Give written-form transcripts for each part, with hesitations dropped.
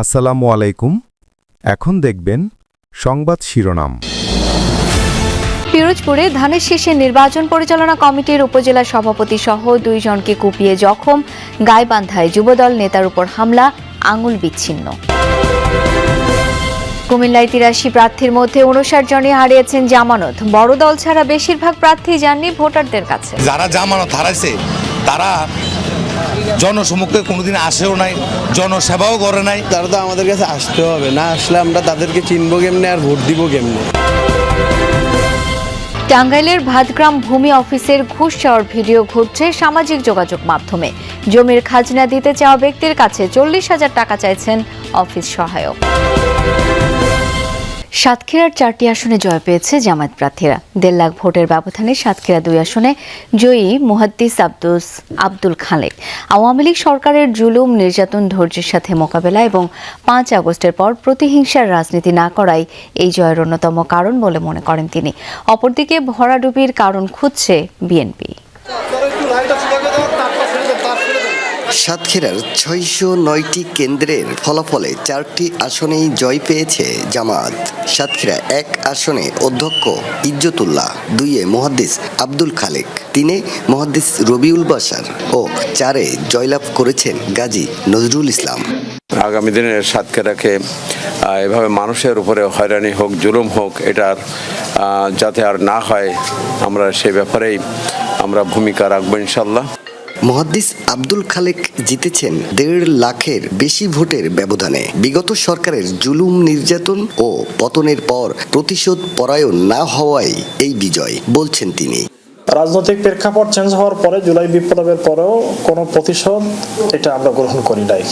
আসসালামু আলাইকুম। এখন দেখবেন সংবাদ শিরোনাম। পিরোজপুরে ধানের শীষে নির্বাচন পরিচালনা কমিটির উপজেলা সভাপতি সহ 2 জনকে কুপিয়ে জখম, গাইবান্ধায় যুবদল নেতার উপর হামলা, আঙুল বিচ্ছিন্ন। কুমিল্লায় 83 প্রার্থীর মধ্যে 59 জনই হারিয়েছেন জামানত। বড় দল ছাড়া বেশিরভাগ প্রার্থী যাননি ভোটারদের কাছে। যারা জামানত হারাইছে তারা জনসমুখে কোনোদিন আসেও নাই, জনসেবাও করে নাই। তারা তো আমাদের কাছে আসতে হবে, না আসলে আমরা তাদেরকে চিনবো কেমনে আর ভোট দিব কেমনে। টাঙ্গাইলের ভাতগ্রাম ভূমি অফিসের ঘুষ চাওয়ার ভিডিও ঘুরছে সামাজিক যোগাযোগ মাধ্যমে। জমির খাজনা দিতে চাওয়া ব্যক্তির কাছে 40,000 টাকা চাইছেন অফিস সহায়ক। সাতক্ষীরার 4টি আসনে জয় পেয়েছে জামায়াত প্রার্থীরা। 1.5 লাখ ভোটের ব্যবধানে সাতক্ষীরা 2 আসনে জয়ী মুহাদ্দিস আব্দুল খালেক। আওয়ামী লীগ সরকারের জুলুম, নির্যাতন ধৈর্যের সাথে মোকাবেলা এবং 5 আগস্টের পর প্রতিহিংসার রাজনীতি না করাই এই জয়ের অন্যতম কারণ বলে মনে করেন তিনি। অপরদিকে ভরাডুবির কারণ খুঁজছে বিএনপি। সাতক্ষীরার 609টি কেন্দ্রের ফলাফলে 4টি আসনেই জয় পেয়েছে জামায়াত। সাতক্ষীরা 1 আসনে অধ্যক্ষ ইজ্জতুল্লাহ, 2-এ মুহাদ্দিস আব্দুল খালেক, 3-এ মুহাদ্দিস রবিউল বাশার ও 4-এ জয়লাভ করেছেন গাজী নজরুল ইসলাম। আগামী দিনে সাতক্ষীরাকে এভাবে মানুষের উপরে হয়রানি হোক, জুলুম হোক, এটার যাতে আর না হয়, আমরা সে ব্যাপারেই আমরা ভূমিকা রাখবো ইনশাল্লাহ। মুহাদ্দিস আব্দুল খালেক জিতেছেন 1.5 লাখের বেশি ভোটের ব্যবধানে। বিগত সরকারের জুলুম, নির্যাতন ও পতনের পর প্রতিশোধ পরায়ণ না হওয়াই এই বিজয় বলছেন তিনি। রাজনৈতিক প্রেক্ষাপট চেঞ্জ হওয়ার পরে, জুলাই বিপ্লবের পরেও কোনো প্রতিশোধ এটা আমরা গ্রহণ করি নাই।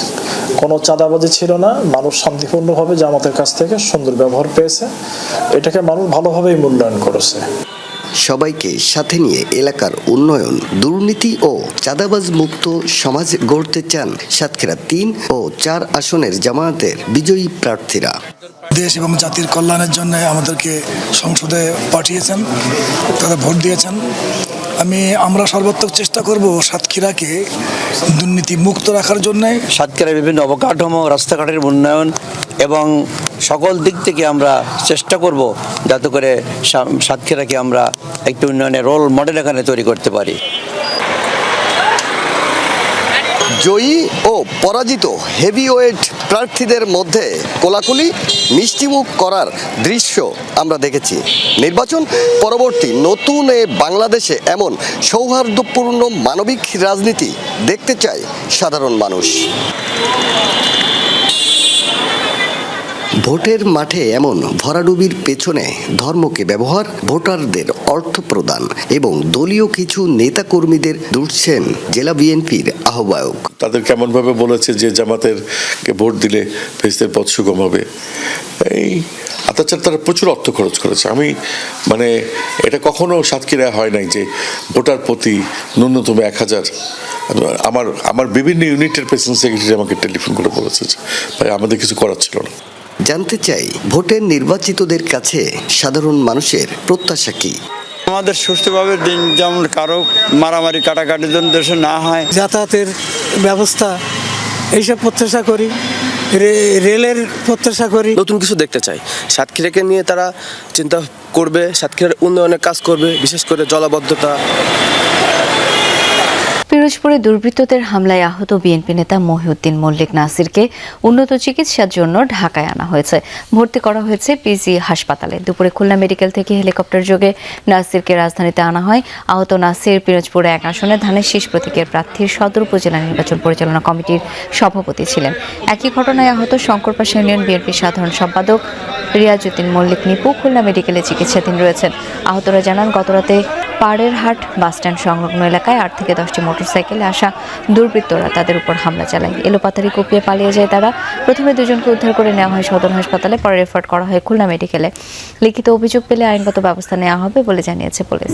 কোনো চাঁদাবাজি ছিল না। মানুষ শান্তিপূর্ণভাবে জামাতের কাছ থেকে সুন্দর ব্যবহার পেয়েছে। এটাকে মানুষ ভালোভাবেই মূল্যায়ন করেছে। সবাইকে সাথে নিয়ে এলাকার উন্নয়ন, দুর্নীতি ও চাঁদাবাজ মুক্ত সমাজ গড়তে চান সাতক্ষীরা 3 ও 4 আসনের জামায়াতের বিজয়ী প্রার্থীরা। দেশ এবং জাতির কল্যাণের জন্য আমাদেরকে সংসদে পাঠিয়েছেন, তারা ভোট দিয়েছেন। আমরা সর্বাত্মক চেষ্টা করব সাতক্ষীরাকে দুর্নীতি মুক্ত রাখার জন্য। সাতক্ষীরার বিভিন্ন অবকাঠামো, রাস্তাঘাটের উন্নয়ন এবং সকল দিক থেকে আমরা চেষ্টা করব যাতে করে সাতক্ষীরাকে আমরা একটি উন্নয়নের রোল মডেল এখানে তৈরি করতে পারি। জয়ী ও পরাজিত হেভিওয়েট প্রার্থীদের মধ্যে কোলাকুলি, মিষ্টিমুখ করার দৃশ্য আমরা দেখেছি। নির্বাচন পরবর্তী নতুন বাংলাদেশে এমন সৌহার্দ্যপূর্ণ মানবিক রাজনীতি দেখতে চায় সাধারণ মানুষ। ভোটের মাঠে এমন ভরাডুবির পেছনে ধর্মকে ব্যবহার, ভোটারদের অর্থ প্রদান এবং দলীয় কিছু নেতাকর্মীদের দুষছেন জেলা বিএনপির আহ্বায়ক। তাদের কেমনভাবে বলেছে যে জামাতেরকে ভোট দিলে ফেরেশতার পথ সুগম হবে। এই অত্যাচার তারা প্রচুর অর্থ খরচ করেছে। এটা কখনো সাতক্ষীরায় হয় নাই যে ভোটার প্রতি ন্যূনতম 1000। আমার বিভিন্ন ইউনিটের প্রেসিডেন্ট সেক্রেটারি আমাকে টেলিফোন করে বলেছে যে ভাই, আমাদের কিছু করার ছিল না। জানতে চাই ভোটের নির্বাচিতদের কাছে সাধারণ মানুষের প্রত্যাশা কি। আমাদের সুষ্ঠুভাবে দিন যেমন কারো মারামারি কাটাকাটি যেন দেশে না হয়, যাতায়াতের ব্যবস্থা এইসব প্রত্যাশা করি, রেলের প্রত্যাশা করি। নতুন কিছু দেখতে চাই। সাতক্ষীরাকে নিয়ে তারা চিন্তা করবে, সাতক্ষীরার উন্নয়নের কাজ করবে, বিশেষ করে জলাবদ্ধতা। পিরোজপুরে দুর্বৃত্তদের হামলায় আহত বিএনপি নেতা মহিউদ্দিন মল্লিক নাসিরকে উন্নত চিকিৎসার জন্য ঢাকায় আনা হয়েছে। ভর্তি করা হয়েছে পিজি হাসপাতালে। দুপুরে খুলনা মেডিকেল থেকে হেলিকপ্টার যোগে নাসিরকে রাজধানীতে আনা হয়। আহত নাসির পিরোজপুরে 1 আসনে ধানের শীষ প্রতীকের প্রার্থীর সদর উপজেলা নির্বাচন পরিচালনা কমিটির সভাপতি ছিলেন। একই ঘটনায় আহত শঙ্করপাশা ইউনিয়ন বিএনপির সাধারণ সম্পাদক রিয়াজউদ্দিন মল্লিক নিপু খুলনা মেডিকেলে চিকিৎসাধীন রয়েছেন। আহতরা জানান, গতরাতে পাড়ের হাট বাসস্ট্যান্ড সংলগ্ন এলাকায় 8 থেকে 10টি মোটরসাইকেলে আসা দুর্বৃত্তরা তাদের উপর হামলা চালায়। এলোপাতাড়ি কুপিয়ে পালিয়ে যায় তারা। প্রথমে 2 জনকে উদ্ধার করে নেওয়া হয় সদর হাসপাতালে, পরে রেফার করা হয় খুলনা মেডিকেলে। লিখিত অভিযোগ পেলে আইনগত ব্যবস্থা নেওয়া হবে বলে জানিয়েছে পুলিশ।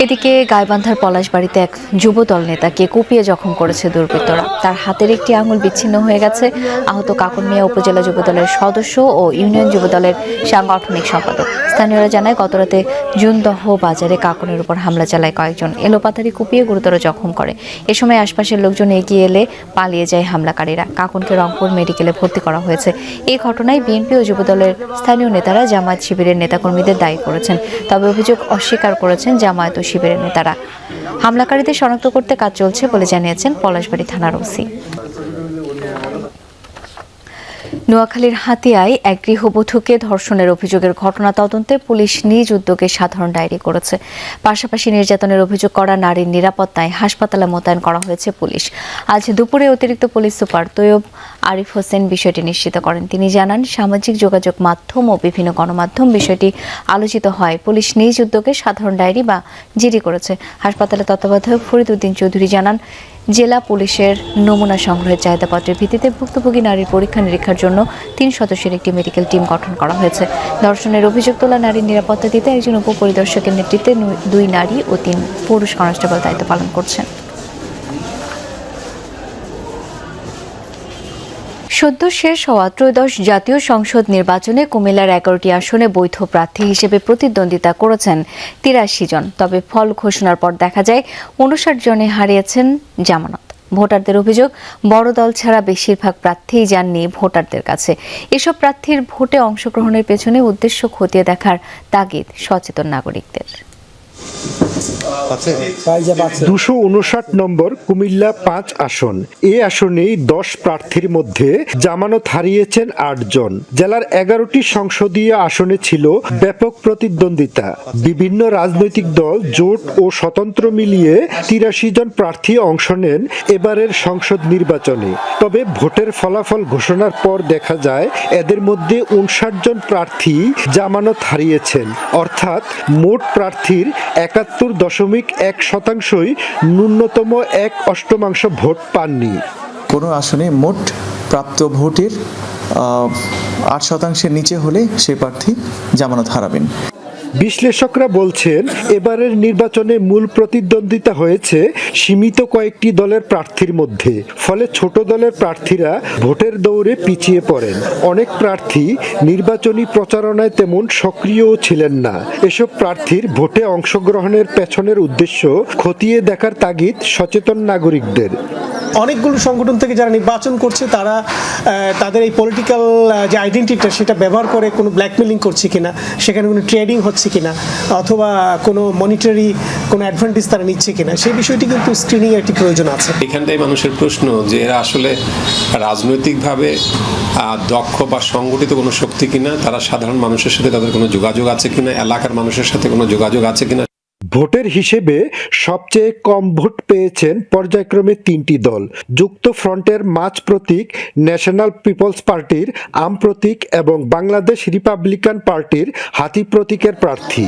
এদিকে গাইবান্ধার পলাশবাড়িতে এক যুবদল নেতাকে কুপিয়ে জখম করেছে দুর্বৃত্তরা। তার হাতের একটি আঙুল বিচ্ছিন্ন হয়ে গেছে। আহত কাকন মিয়া উপজেলা যুবদলের সদস্য ও ইউনিয়ন যুবদলের সাংগঠনিক সম্পাদক। স্থানীয়রা জানায়, গতরাতে জুনদহ বাজারে কাকনের উপর হামলা চালায় কয়েকজন, এলোপাতাড়ি কুপিয়ে গুরুতর জখম করে। এ সময় আশপাশের লোকজন এগিয়ে এলে পালিয়ে যায় হামলাকারীরা। কাকনকে রংপুর মেডিকেলে ভর্তি করা হয়েছে। এই ঘটনায় বিএনপি ও যুবদলের স্থানীয় নেতারা জামায়াত শিবিরের নেতাকর্মীদের দায়ী করেছেন। তবে অভিযোগ অস্বীকার করেছেন জামায়াত ও শিবিরের নেতারা। হামলাকারীদের শনাক্ত করতে কাজ চলছে বলে জানিয়েছেন পলাশবাড়ি থানার ওসি। নোয়াখালীর হাতিয়ায় এক গৃহবধূকে ধর্ষণের অভিযোগের ঘটনা তদন্তে পুলিশ নিজ উদ্যোগে সাধারণ ডায়েরি করেছে। পাশাপাশি নির্যাতনের অভিযোগ করা নারীর নিরাপত্তায় হাসপাতালে মোতায়েন করা হয়েছে পুলিশ। আজ দুপুরে অতিরিক্ত পুলিশ সুপার তৈয়ব আরিফ হোসেন বিষয়টি নিশ্চিত করেন। তিনি জানান, সামাজিক যোগাযোগ মাধ্যম ও বিভিন্ন গণমাধ্যম বিষয়টি আলোচিত হয়। পুলিশ নিজ উদ্যোগে সাধারণ ডায়েরি বা জিডি করেছে। হাসপাতালে তত্ত্বাবধায়ক ফরিদ উদ্দিন চৌধুরী জানান, জেলা পুলিশের নমুনা সংগ্রহের চাহিদাপত্রের ভিত্তিতে ভুক্তভোগী নারীর পরীক্ষা নিরীক্ষার জন্য 3 সদস্যের একটি মেডিকেল টিম গঠন করা হয়েছে। ধর্ষণের অভিযোগ তোলা নারীর নিরাপত্তা দিতে একজন উপপরিদর্শকের নেতৃত্বে 2 নারী ও 3 পুরুষ কনস্টেবল দায়িত্ব পালন করছেন। সদ্য শেষ হওয়া ত্রয়োদশ জাতীয় সংসদ নির্বাচনে কুমিল্লার 11টি আসনে বৈধ প্রার্থী হিসেবে প্রতিদ্বন্দ্বিতা করেছেন 83 জন। তবে ফল ঘোষণার পর দেখা যায় 59 জনে হারিয়েছেন জামানত। ভোটারদের অভিযোগ, বড় দল ছাড়া বেশিরভাগ প্রার্থীই যাননি ভোটারদের কাছে। এসব প্রার্থীর ভোটে অংশগ্রহণের পেছনে উদ্দেশ্য খতিয়ে দেখার তাগিদ সচেতন নাগরিকদের। 259 নম্বর কুমিল্লা 5 আসন। এ আসনেই 10 প্রার্থীর মধ্যে জামানত হারিয়েছেন 8 জন। জেলার 11টি সংসদীয় আসনে ছিল ব্যাপক প্রতিদ্বন্দ্বিতা। বিভিন্ন রাজনৈতিক দল, জোট ও স্বতন্ত্র মিলিয়ে 83 জন প্রার্থী অংশ নেন এবারের সংসদ নির্বাচনে। তবে ভোটের ফলাফল ঘোষণার পর দেখা যায় এদের মধ্যে 59 জন প্রার্থী জামানত হারিয়েছেন, অর্থাৎ মোট প্রার্থীর 71.1%ই ন্যূনতম 1/8 ভোট পাননি। কোনো আসনে মোট প্রাপ্ত ভোটের 8%-এর নিচে হলে সে প্রার্থী জামানত হারাবেন। বিশ্লেষকরা বলছেন, এবারের নির্বাচনে মূল প্রতিদ্বন্দ্বিতা হয়েছে সীমিত কয়েকটি দলের প্রার্থীর মধ্যে। ফলে ছোট দলের প্রার্থীরা ভোটের দৌড়ে পিছিয়ে পড়েন। অনেক প্রার্থী নির্বাচনী প্রচারণায় তেমন সক্রিয়ও ছিলেন না। এসব প্রার্থীর ভোটে অংশগ্রহণের পেছনের উদ্দেশ্য খতিয়ে দেখার তাগিদ সচেতন নাগরিকদের। অনেকগুলো সংগঠন থেকে যারা নির্বাচন করছে তারা তাদের এই পলিটিক্যাল যে আইডেন্টিটিটা সেটা ব্যবহার করে কোনো ব্ল্যাকমেলিং করছে কিনা, সেখানে কোনো ট্রেডিং হচ্ছে কিনা, অথবা কোনো মনিটারি কোনো অ্যাডভান্টেজ তারা নিচ্ছে কিনা, সেই বিষয়টি কিন্তু স্ক্রিনিং একটি প্রয়োজন আছে। এখানটাই মানুষের প্রশ্ন যে এরা আসলে রাজনৈতিকভাবে দক্ষ বা সংগঠিত কোনো শক্তি কিনা, তারা সাধারণ মানুষের সাথে তাদের কোনো যোগাযোগ আছে কিনা, এলাকার মানুষের সাথে কোনো যোগাযোগ আছে কিনা। ভোটের হিসেবে সবচেয়ে কম ভোট পেয়েছেন পর্যায়ক্রমে 3টি দল: যুক্ত ফ্রন্টের মাছ প্রতীক, ন্যাশনাল পিপলস পার্টির আম প্রতীক এবং বাংলাদেশ রিপাবলিকান পার্টির হাতি প্রতীকের প্রার্থী।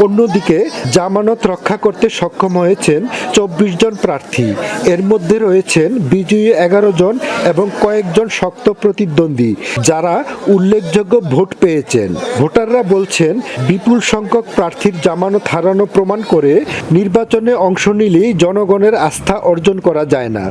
অন্যদিকে জামানত রক্ষা করতে সক্ষম হয়েছেন 24 জন প্রার্থী। এর মধ্যে রয়েছেন বিজয়ী 11 জন এবং কয়েকজন শক্ত প্রতিদ্বন্দ্বী, যারা উল্লেখযোগ্য ভোট পেয়েছেন। ভোটাররা বলছেন, বিপুল সংখ্যক প্রার্থীর জামানত হারানো প্রমাণ করে নির্বাচনে অংশ নিলেই জনগণের আস্থা অর্জন করা যায় না।